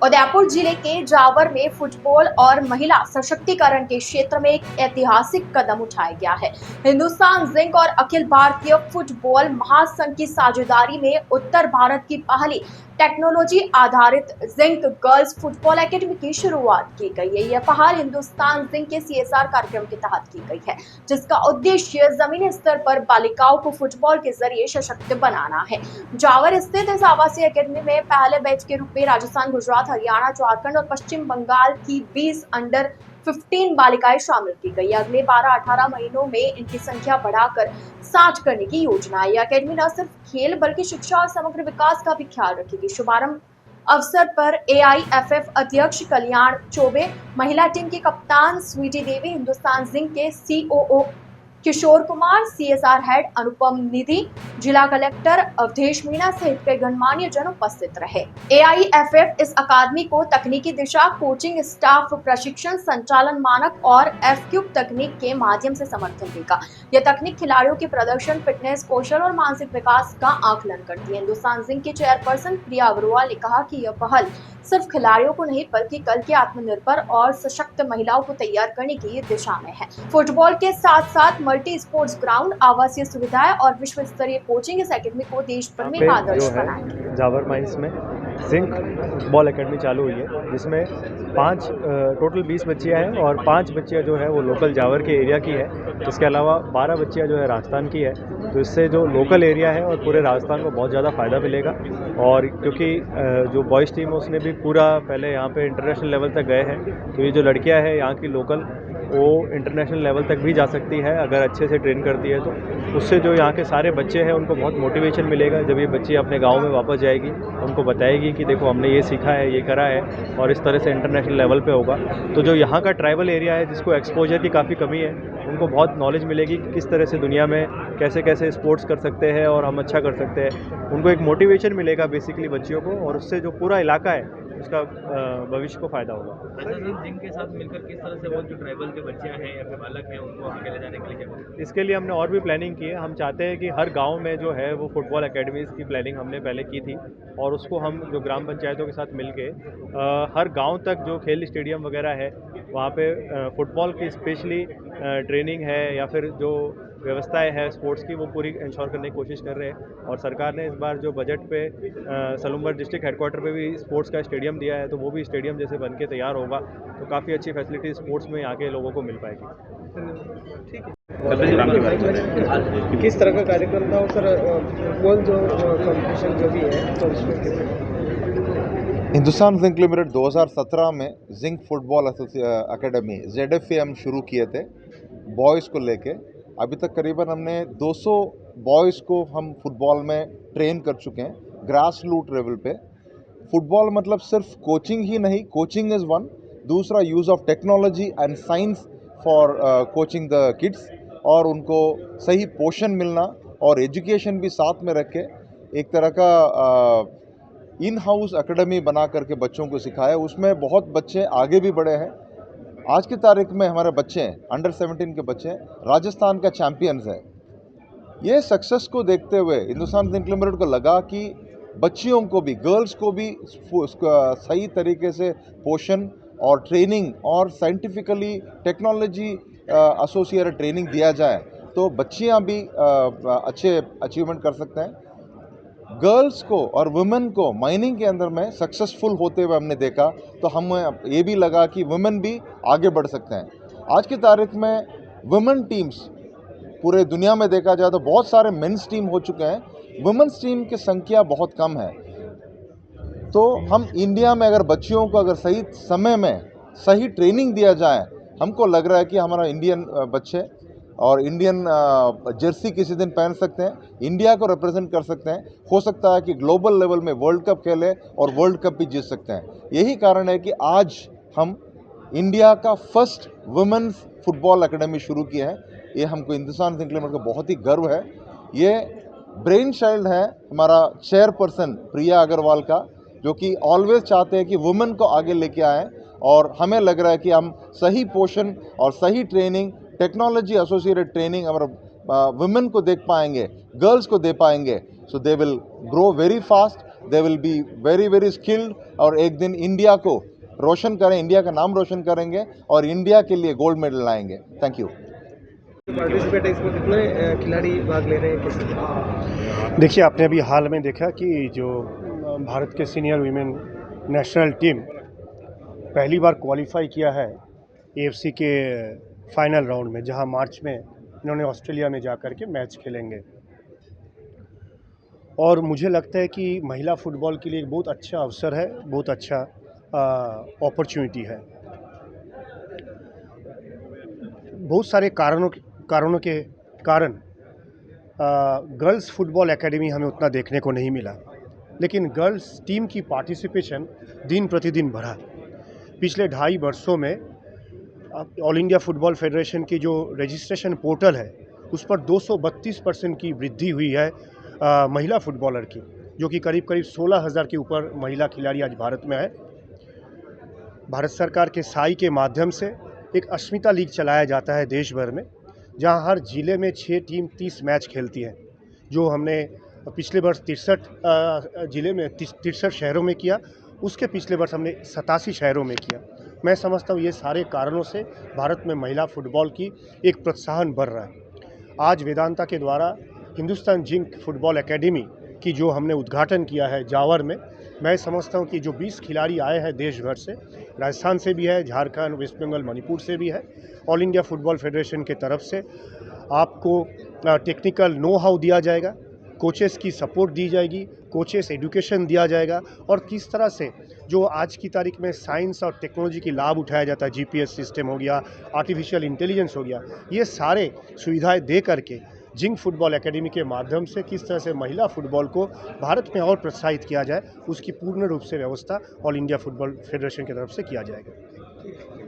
उदयपुर जिले के जावर में फुटबॉल और महिला सशक्तिकरण के क्षेत्र में एक ऐतिहासिक कदम उठाया गया है। हिंदुस्तान जिंक और अखिल भारतीय फुटबॉल महासंघ की साझेदारी में उत्तर भारत की पहली टेक्नोलॉजी आधारित जिंक गर्ल्स फुटबॉल एकेडमी की शुरुआत की गई है। यह पहल हिंदुस्तान जिंक के CSR कार्यक्रम के तहत की गई है, जिसका उद्देश्य जमीनी स्तर पर बालिकाओं को फुटबॉल के जरिए सशक्त बनाना है। जावर स्थित इस आवासीय एकेडमी में पहले बैच के रूप में राजस्थान, गुजरात, हरियाणा, झारखंड और पश्चिम बंगाल की 20 अंडर 15 बालिकाएं शामिल की गई। अगले 12-18 महीनों में इनकी संख्या बढ़ाकर 60 करने की योजना है। यह अकेडमी न सिर्फ खेल बल्कि शिक्षा और समग्र विकास का भी ख्याल रखेगी। शुभारंभ अवसर पर AIFF अध्यक्ष कल्याण चौबे, महिला टीम की कप्तान स्वीटी देवी, हिंदुस्तान जिंक के COO Kishore Kumar, CSR head अनुपम निधि, जिला कलेक्टर अवधेश मीणा सहित कई गणमान्य जन उपस्थित रहे। AIFF इस अकादमी को तकनीकी दिशा, कोचिंग स्टाफ प्रशिक्षण, संचालन मानक और FQ तकनीक के माध्यम से समर्थन देगा। यह तकनीक खिलाड़ियों के प्रदर्शन, फिटनेस, कौशल और मानसिक विकास का आकलन करती है। हिंदुस्तान जिंक की चेयरपर्सन प्रिया अग्रवाल ने कहा कि यह पहल सिर्फ खिलाड़ियों को नहीं बल्कि कल के आत्मनिर्भर और सशक्त महिलाओं को तैयार करने की दिशा में है। फुटबॉल के साथ साथ मल्टी स्पोर्ट्स ग्राउंड, आवासीय सुविधाएं और विश्व स्तरीय कोचिंग इस एकेडमी को देश भर में आदर्श बनाएंगे। जावर माइंस में जिंक फुटबॉल एकेडमी चालू हुई है, जिसमें टोटल 20 बच्चियाँ हैं और 5 बच्चियाँ जो है वो लोकल जावर के एरिया की है। इसके अलावा 12 बच्चियाँ जो है राजस्थान की है। तो इससे जो लोकल एरिया है और पूरे राजस्थान को बहुत ज़्यादा फ़ायदा मिलेगा। और क्योंकि जो बॉयज़ टीम है उसने भी पूरा पहले यहाँ पे इंटरनेशनल लेवल तक गए हैं, तो ये जो लड़कियाँ हैं यहाँ की लोकल, वो इंटरनेशनल लेवल तक भी जा सकती है अगर अच्छे से ट्रेन करती है। तो उससे जो यहाँ के सारे बच्चे हैं उनको बहुत मोटिवेशन मिलेगा। जब ये बच्ची अपने गांव में वापस जाएगी, उनको बताएगी कि देखो हमने ये सीखा है, ये करा है और इस तरह से इंटरनेशनल लेवल पे होगा। तो जो यहाँ का ट्राइबल एरिया है जिसको एक्सपोजर की काफ़ी कमी है, उनको बहुत नॉलेज मिलेगी कि किस तरह से दुनिया में कैसे कैसे स्पोर्ट्स कर सकते हैं और हम अच्छा कर सकते हैं। उनको एक मोटिवेशन मिलेगा बेसिकली बच्चियों को, और उससे जो पूरा इलाका है उसका भविष्य को फ़ायदा होगा। अच्छा, जिंक के साथ मिलकर किस तरह से वो जो ट्राइबल के बच्चियाँ हैं या फिर बालक हैं उनको आगे ले जाने के लिए क्या? इसके लिए हमने और भी प्लानिंग की है। हम चाहते हैं कि हर गांव में जो है वो फुटबॉल एकेडमीज़ की प्लानिंग हमने पहले की थी, और उसको हम जो ग्राम पंचायतों के साथ मिलके हर गांव तक जो खेल स्टेडियम वगैरह है वहाँ पे फुटबॉल की स्पेशली ट्रेनिंग है या फिर जो व्यवस्थाएं है स्पोर्ट्स की, वो पूरी इंश्योर करने की कोशिश कर रहे हैं। और सरकार ने इस बार जो बजट पे सलूम्बर डिस्ट्रिक्ट हेडक्वार्टर पे भी स्पोर्ट्स का स्टेडियम दिया है, तो वो भी स्टेडियम जैसे बन के तैयार होगा तो काफ़ी अच्छी फैसिलिटी स्पोर्ट्स में यहाँ के लोगों को मिल पाएगी। ठीक है। किस तरह का कार्यक्रम था सर? फुटबॉल जो कॉम्पिटिशन जो भी है तो उसमें हिंदुस्तान जिंक लिमिटेड 2017 में जिंक फुटबॉल एकेडमी ZFA शुरू किए थे बॉयज़ को लेके। अभी तक करीबन हमने 200 बॉयज़ को हम फुटबॉल में ट्रेन कर चुके हैं ग्रास रूट लेवल पे। फुटबॉल मतलब सिर्फ कोचिंग ही नहीं, कोचिंग इज़ वन, दूसरा use of technology and science for coaching the kids, और उनको सही पोषण मिलना और एजुकेशन भी साथ में रख के एक तरह का इन हाउस एकेडमी बना करके बच्चों को सिखाया। उसमें बहुत बच्चे आगे भी बढ़े हैं। आज की तारीख में हमारे बच्चे हैं, अंडर 17 के बच्चे राजस्थान का चैम्पियंस है। ये सक्सेस को देखते हुए हिंदुस्तान जिंक लिमिटेड को लगा कि बच्चियों को भी, गर्ल्स को भी सही तरीके से पोषण और ट्रेनिंग और साइंटिफिकली टेक्नोलॉजी एसोसिएटेड ट्रेनिंग दिया जाए तो बच्चियां भी अच्छे अचीवमेंट कर सकते हैं। गर्ल्स को और वुमेन को माइनिंग के अंदर में सक्सेसफुल होते हुए हमने देखा, तो हमें ये भी लगा कि वुमेन भी आगे बढ़ सकते हैं। आज की तारीख में वुमेन टीम्स पूरे दुनिया में देखा जाए तो बहुत सारे मेंस टीम हो चुके हैं, वुमेन्स टीम की संख्या बहुत कम है। तो हम इंडिया में अगर बच्चियों को अगर सही समय में सही ट्रेनिंग दिया जाए, हमको लग रहा है कि हमारा इंडियन बच्चे और इंडियन जर्सी किसी दिन पहन सकते हैं, इंडिया को रिप्रेजेंट कर सकते हैं। हो सकता है कि ग्लोबल लेवल में वर्ल्ड कप खेले और वर्ल्ड कप भी जीत सकते हैं। यही कारण है कि आज हम इंडिया का फर्स्ट वुमेन्स फुटबॉल एकेडमी शुरू किया है। ये हमको हिंदुस्तान जिंक लिमिटेड को बहुत ही गर्व है। ये ब्रेन चाइल्ड है हमारा चेयरपर्सन प्रिया अग्रवाल का, जो कि ऑलवेज चाहते हैं कि वुमेन को आगे लेके आएँ, और हमें लग रहा है कि हम सही पोषण और सही ट्रेनिंग, टेक्नोलॉजी एसोसिएटेड ट्रेनिंग अगर वुमेन को देख पाएंगे, गर्ल्स को दे पाएंगे, so they will grow very fast they will be very very skilled और एक दिन इंडिया को रोशन करें, इंडिया का नाम रोशन करेंगे और इंडिया के लिए गोल्ड मेडल लाएंगे। Thank you. पार्टिसिपेट है इसमें, कितने खिलाड़ी भाग ले रहे हैं, कैसे? देखिए, आपने अभी हाल में देखा कि जो भारत के सीनियर वीमेन नेशनल टीम पहली बार क्वालिफाई किया है एएफसी के फाइनल राउंड में, जहां मार्च में इन्होंने ऑस्ट्रेलिया में जाकर के मैच खेलेंगे। और मुझे लगता है कि महिला फुटबॉल के लिए एक बहुत अच्छा अवसर है, बहुत अच्छा अपॉर्चुनिटी है। बहुत सारे कारणों के कारण गर्ल्स फुटबॉल एकेडमी हमें उतना देखने को नहीं मिला, लेकिन गर्ल्स टीम की पार्टिसिपेशन दिन प्रतिदिन बढ़ा। पिछले 2.5 वर्षों में ऑल इंडिया फुटबॉल फेडरेशन की जो रजिस्ट्रेशन पोर्टल है उस पर 232% की वृद्धि हुई है महिला फुटबॉलर की, जो कि करीब 16,000 के ऊपर महिला खिलाड़ी आज भारत में है। भारत सरकार के साई के माध्यम से एक अस्मिता लीग चलाया जाता है देश भर में, जहां हर ज़िले में 6 टीम 30 मैच खेलती हैं, जो हमने पिछले वर्ष 63 ज़िले में 63 शहरों में किया। उसके पिछले वर्ष हमने 87 शहरों में किया। मैं समझता हूँ ये सारे कारणों से भारत में महिला फुटबॉल की एक प्रोत्साहन बढ़ रहा है। आज वेदांता के द्वारा हिंदुस्तान जिंक फुटबॉल एकेडमी की जो हमने उद्घाटन किया है जावर में, मैं समझता हूँ कि जो 20 खिलाड़ी आए हैं देश भर से, राजस्थान से भी है, झारखंड, वेस्ट बंगाल, मणिपुर से भी है, ऑल इंडिया फुटबॉल फेडरेशन के तरफ से आपको टेक्निकल नो हाउ दिया जाएगा, कोचेस की सपोर्ट दी जाएगी, कोचेस एजुकेशन दिया जाएगा, और किस तरह से जो आज की तारीख में साइंस और टेक्नोलॉजी की लाभ उठाया जाता है, जीपीएस सिस्टम हो गया, आर्टिफिशियल इंटेलिजेंस हो गया, ये सारे सुविधाएं दे करके जिंक फुटबॉल एकेडमी के माध्यम से किस तरह से महिला फुटबॉल को भारत में और प्रोत्साहित किया जाए, उसकी पूर्ण रूप से व्यवस्था ऑल इंडिया फुटबॉल फेडरेशन की तरफ से किया जाएगा।